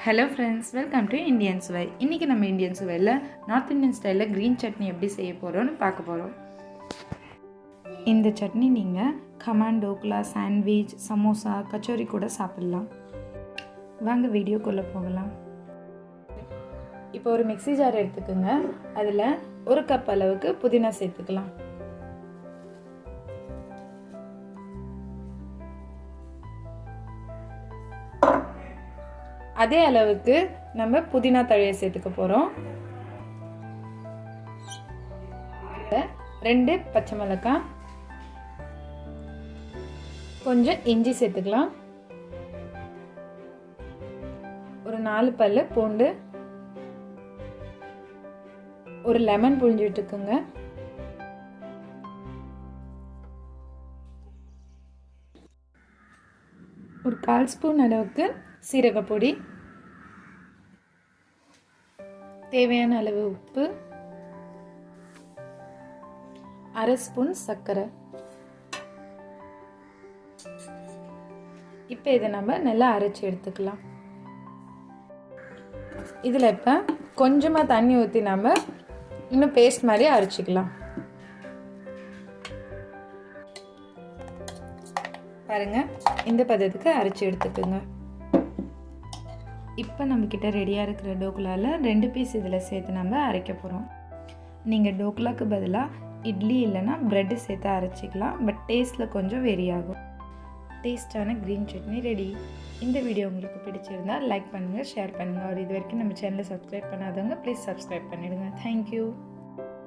Hello friends, welcome to Indian Suvai. இன்னைக்கு நம்ம Indian சுவையில் நார்த் இந்தியன் ஸ்டைலில் க்ரீன் சட்னி எப்படி செய்ய போகிறோம்னு பார்க்க போகிறோம். இந்த சட்னி நீங்கள் கமான், டோக்லா, சாண்ட்விச், சமோசா, கச்சோரி கூட சாப்பிடலாம். வாங்க வீடியோக்குள்ளே போகலாம். இப்போ ஒரு மிக்ஸி ஜார் எடுத்துக்கோங்க. அதில் 1 கப் அளவுக்கு புதினா சேர்த்துக்கலாம். அதே அளவுக்கு நம்ம புதினா தழையை சேர்த்துக்க போகிறோம். 2 பச்சை மிளகாய், கொஞ்சம் இஞ்சி சேர்த்துக்கலாம். ஒரு 4 பல்லு பூண்டு, ஒரு லெமன் புழிஞ்சு விட்டுக்குங்க. ஒரு 1/4 ஸ்பூன் அளவுக்கு சீரகப்பொடி, தேவையான அளவு உப்பு, 1/2 ஸ்பூன் சர்க்கரை. இப்போ இதை நம்ம நல்லா அரைச்சி எடுத்துக்கலாம். இதில் இப்போ கொஞ்சமாக தண்ணி ஊற்றி நம்ம இன்னும் பேஸ்ட் மாதிரி அரைச்சிக்கலாம். பாருங்கள், இந்த பதத்துக்கு அரைச்சி எடுத்துக்கோங்க. இப்போ நம்மக்கிட்ட ரெடியாக இருக்கிற டோக்லாவில் 2 பீஸ் இதில் சேர்த்து நம்ம அரைக்க போகிறோம். நீங்கள் டோக்லாவுக்கு பதிலாக இட்லி இல்லைன்னா ப்ரெட்டு சேர்த்து அரைச்சிக்கலாம். பட் டேஸ்ட்டில் கொஞ்சம் வெரி ஆகும். டேஸ்டான க்ரீன் சட்னி ரெடி. இந்த வீடியோ உங்களுக்கு பிடிச்சிருந்தால் லைக் பண்ணுங்கள், ஷேர் பண்ணுங்கள். இது வரைக்கும் நம்ம சேனலை சப்ஸ்கிரைப் பண்ணாதவங்க ப்ளீஸ் சப்ஸ்கிரைப் பண்ணிவிடுங்க. தேங்க்யூ.